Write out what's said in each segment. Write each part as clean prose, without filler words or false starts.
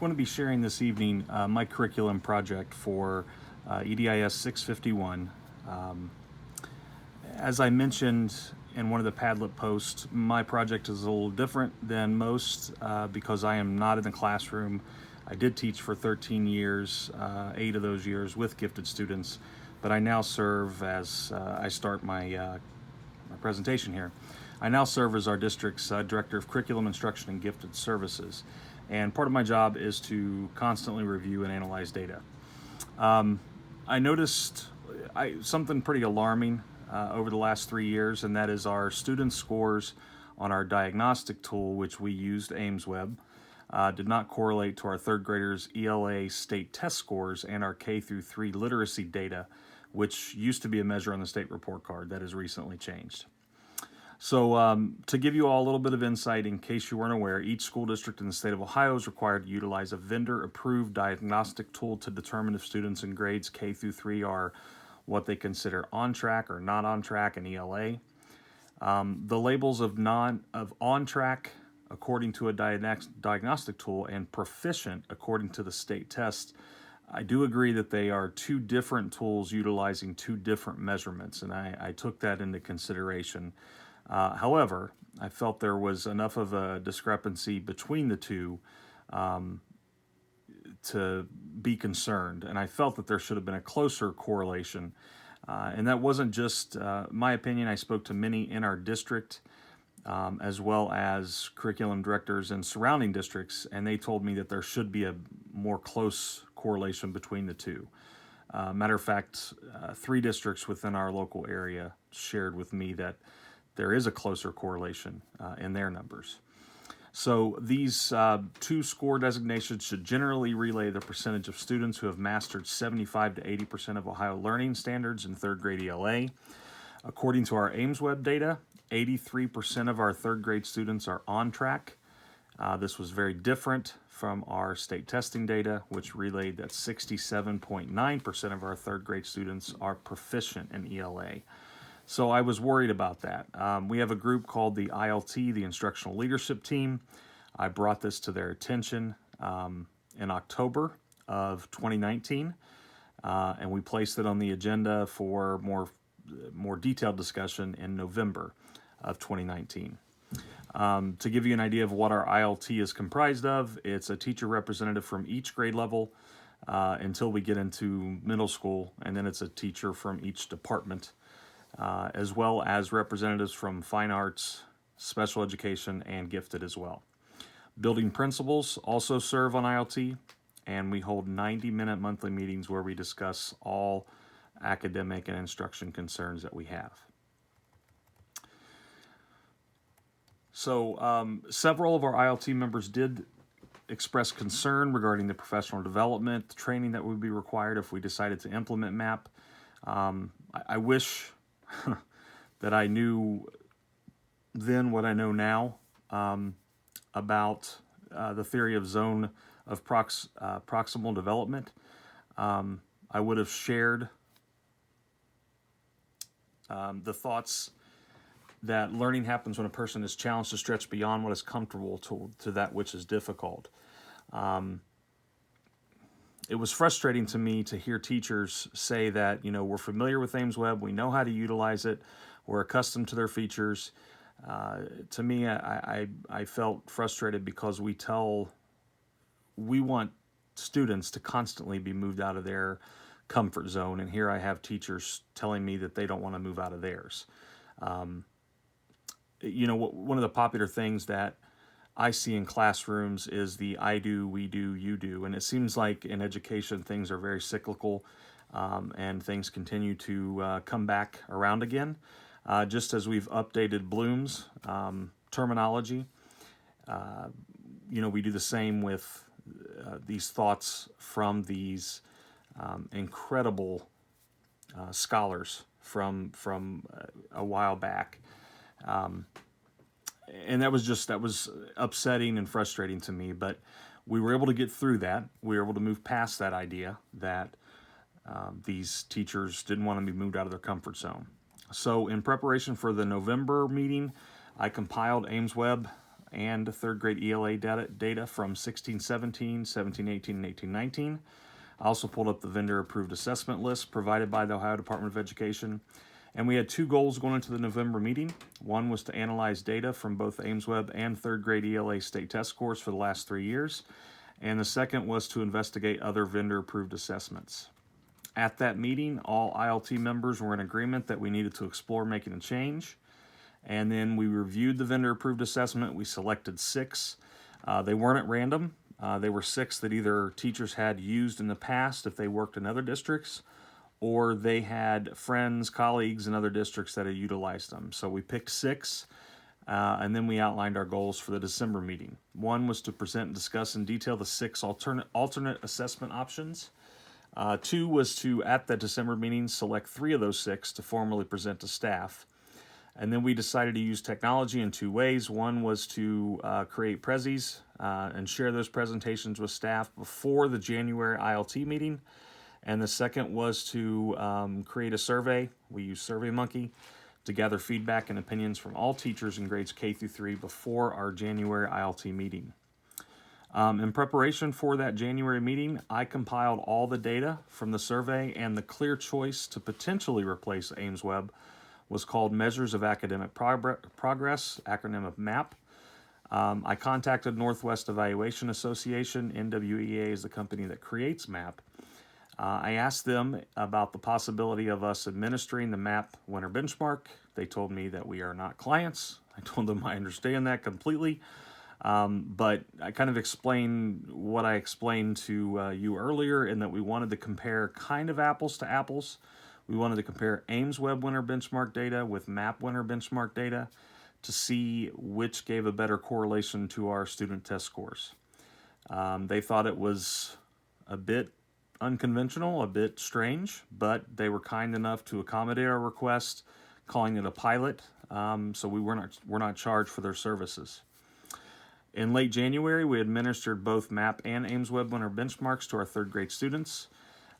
going to be sharing this evening my curriculum project for EDIS 651. As I mentioned in one of the Padlet posts, my project is a little different than most because I am not in the classroom. I did teach for 13 years, 8 of those years with gifted students, but I now serve as I start my presentation here. I now serve as our district's Director of Curriculum Instruction and Gifted Services, and part of my job is to constantly review and analyze data. I noticed something pretty alarming over the last 3 years, and that is our student scores on our diagnostic tool, which we used, AIMSweb, did not correlate to our third graders' ELA state test scores and our K through 3 literacy data, which used to be a measure on the state report card. That has recently changed. So to give you all a little bit of insight, in case you weren't aware, each school district in the state of Ohio is required to utilize a vendor-approved diagnostic tool to determine if students in grades K through 3 are what they consider on track or not on track in ELA. The labels of on track according to a diagnostic tool and proficient according to the state test, I do agree that they are two different tools utilizing two different measurements, and I took that into consideration. However, I felt there was enough of a discrepancy between the two to be concerned, and I felt that there should have been a closer correlation. And that wasn't just my opinion. I spoke to many in our district, as well as curriculum directors in surrounding districts, and they told me that there should be a more close correlation between the two. Matter of fact, 3 districts within our local area shared with me that there is a closer correlation in their numbers. So these 2 score designations should generally relay the percentage of students who have mastered 75 to 80% of Ohio learning standards in third grade ELA. According to our AIMSweb data, 83% of our third grade students are on track. This was very different from our state testing data, which relayed that 67.9% of our third grade students are proficient in ELA. So I was worried about that. We have a group called the ILT, the Instructional Leadership Team. I brought this to their attention in October of 2019, and we placed it on the agenda for more detailed discussion in November of 2019. To give you an idea of what our ILT is comprised of, it's a teacher representative from each grade level until we get into middle school, and then it's a teacher from each department, as well as representatives from fine arts, special education, and gifted as well. Building principals also serve on ILT, and we hold 90-minute monthly meetings where we discuss all academic and instruction concerns that we have. So several of our ILT members did express concern regarding the professional development, the training that would be required if we decided to implement MAP. I wish that I knew then what I know now about the theory of zone of proximal development. I would have shared the thoughts that learning happens when a person is challenged to stretch beyond what is comfortable to that which is difficult. It was frustrating to me to hear teachers say that, we're familiar with AIMSweb, we know how to utilize it, we're accustomed to their features. To me, I felt frustrated because we want students to constantly be moved out of their comfort zone, and here I have teachers telling me that they don't want to move out of theirs. One of the popular things that I see in classrooms is the I do, we do, you do. And it seems like in education, things are very cyclical and things continue to come back around again. Just as we've updated Bloom's terminology, we do the same with these thoughts from these incredible scholars from a while back. And that was upsetting and frustrating to me, but we were able to get through that. We were able to move past that idea that these teachers didn't want to be moved out of their comfort zone. So in preparation for the November meeting, I compiled AIMSweb and third grade ELA data from 16-17, 17-18, and 18-19. I also pulled up the vendor-approved assessment list provided by the Ohio Department of Education. And we had two goals going into the November meeting. One was to analyze data from both AIMSweb and third grade ELA state test scores for the last 3 years. And the second was to investigate other vendor-approved assessments. At that meeting, all ILT members were in agreement that we needed to explore making a change. And then we reviewed the vendor-approved assessment. We selected 6. They weren't at random. They were 6 that either teachers had used in the past if they worked in other districts, or they had friends, colleagues in other districts that had utilized them. So we picked 6, and then we outlined our goals for the December meeting. One was to present and discuss in detail the 6 alternate assessment options. 2 was to, at the December meeting, select 3 of those 6 to formally present to staff. And then we decided to use technology in 2 ways. One was to create prezis and share those presentations with staff before the January ILT meeting. And the second was to create a survey. We used SurveyMonkey to gather feedback and opinions from all teachers in grades K through 3 before our January ILT meeting. In preparation for that January meeting, I compiled all the data from the survey, and the clear choice to potentially replace AIMSweb was called Measures of Academic Progress, acronym of MAP. I contacted Northwest Evaluation Association. NWEA is the company that creates MAP. I asked them about the possibility of us administering the MAP winner benchmark. They told me that we are not clients. I told them I understand that completely. But I kind of explained what I explained to you earlier, in that we wanted to compare kind of apples to apples. We wanted to compare AIMSweb winner benchmark data with MAP winner benchmark data to see which gave a better correlation to our student test scores. They thought it was a bit unconventional, a bit strange, but they were kind enough to accommodate our request, calling it a pilot, so we're not charged for their services. In late January, we administered both MAP and AIMSweb winner benchmarks to our third grade students.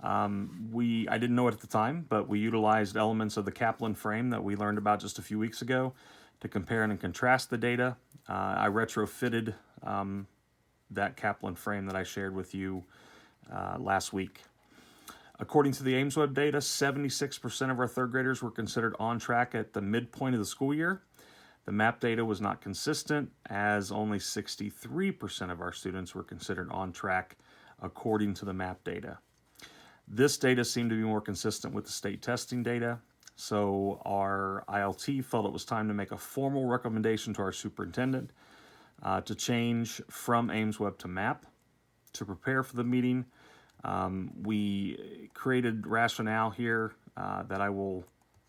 I didn't know it at the time, but we utilized elements of the Kaplan frame that we learned about just a few weeks ago to compare and contrast the data. I retrofitted that Kaplan frame that I shared with you last week. According to the AIMSweb data, 76% of our third graders were considered on track at the midpoint of the school year. The MAP data was not consistent, as only 63% of our students were considered on track according to the MAP data. This data seemed to be more consistent with the state testing data, so our ILT felt it was time to make a formal recommendation to our superintendent to change from AIMSweb to MAP. To prepare for the meeting, we created rationale here that I will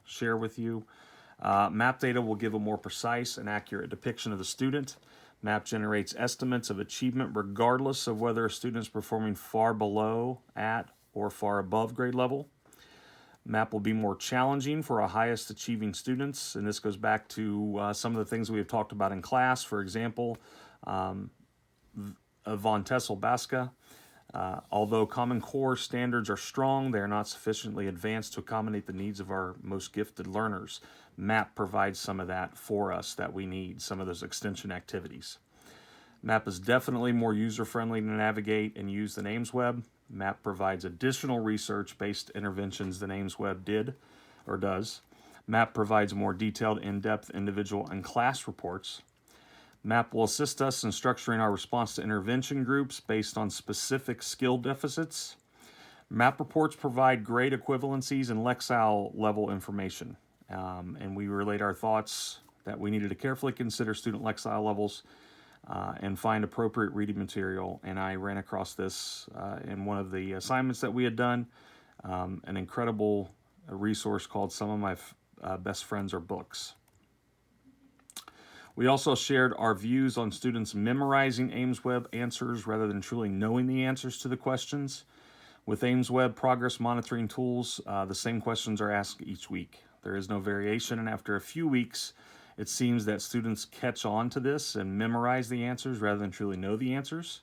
share with you. MAP data will give a more precise and accurate depiction of the student. MAP generates estimates of achievement regardless of whether a student is performing far below, at, or far above grade level. MAP will be more challenging for our highest achieving students, and this goes back to some of the things we have talked about in class. For example, Von Tessel-Baska. Although Common Core standards are strong, they are not sufficiently advanced to accommodate the needs of our most gifted learners. MAP provides some of that for us that we need, some of those extension activities. MAP is definitely more user-friendly to navigate and use than AIMSweb. MAP provides additional research-based interventions than AIMSweb did or does. MAP provides more detailed, in-depth individual and class reports. MAP will assist us in structuring our response to intervention groups based on specific skill deficits. MAP reports provide grade equivalencies and Lexile level information. And we relate our thoughts that we needed to carefully consider student Lexile levels and find appropriate reading material. And I ran across this in one of the assignments that we had done, an incredible resource called Some of My Best Friends Are Books. We also shared our views on students memorizing AIMSweb answers rather than truly knowing the answers to the questions. With AIMSweb progress monitoring tools, the same questions are asked each week. There is no variation, and after a few weeks, it seems that students catch on to this and memorize the answers rather than truly know the answers.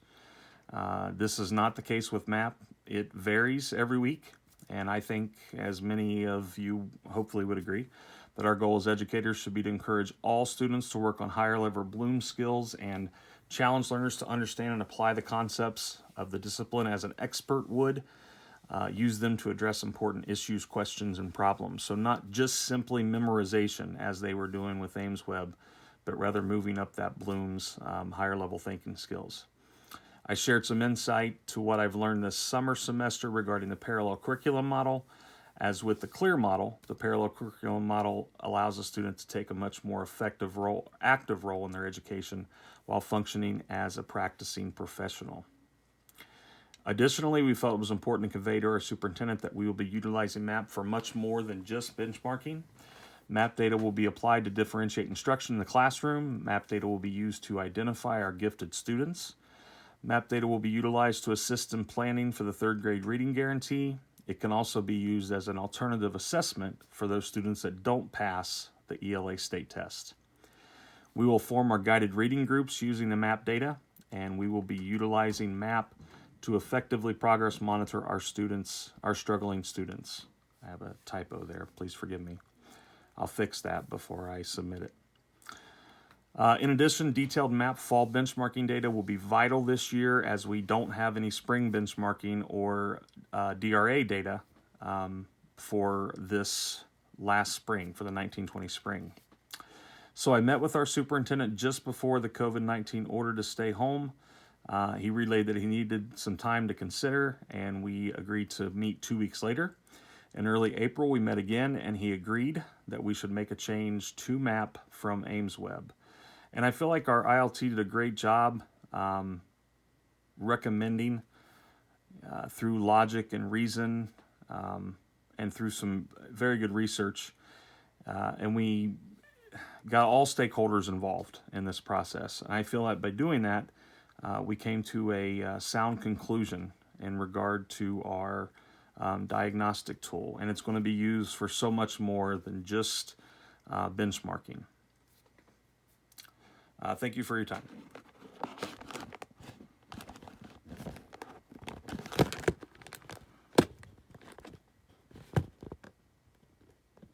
This is not the case with MAP. It varies every week, and I think, as many of you hopefully would agree, that our goal as educators should be to encourage all students to work on higher level Bloom skills and challenge learners to understand and apply the concepts of the discipline as an expert would. Use them to address important issues, questions, and problems. So not just simply memorization as they were doing with AimsWeb, but rather moving up that Bloom's higher level thinking skills. I shared some insight to what I've learned this summer semester regarding the parallel curriculum model. As with the CLEAR model, the parallel curriculum model allows a student to take a much more effective role, active role in their education while functioning as a practicing professional. Additionally, we felt it was important to convey to our superintendent that we will be utilizing MAP for much more than just benchmarking. MAP data will be applied to differentiate instruction in the classroom. MAP data will be used to identify our gifted students. MAP data will be utilized to assist in planning for the third grade reading guarantee. It can also be used as an alternative assessment for those students that don't pass the ELA state test. We will form our guided reading groups using the MAP data, and we will be utilizing MAP to effectively progress monitor our students, our struggling students. I have a typo there, please forgive me. I'll fix that before I submit it. In addition, detailed MAP fall benchmarking data will be vital this year as we don't have any spring benchmarking or DRA data for this last spring, for the 1920 spring. So I met with our superintendent just before the COVID-19 order to stay home. He relayed that he needed some time to consider, and we agreed to meet 2 weeks later. In early April, we met again, and he agreed that we should make a change to MAP from AimsWeb. And I feel like our ILT did a great job recommending through logic and reason and through some very good research. And we got all stakeholders involved in this process. And I feel like by doing that, we came to a sound conclusion in regard to our diagnostic tool. And it's going to be used for so much more than just benchmarking. Thank you for your time.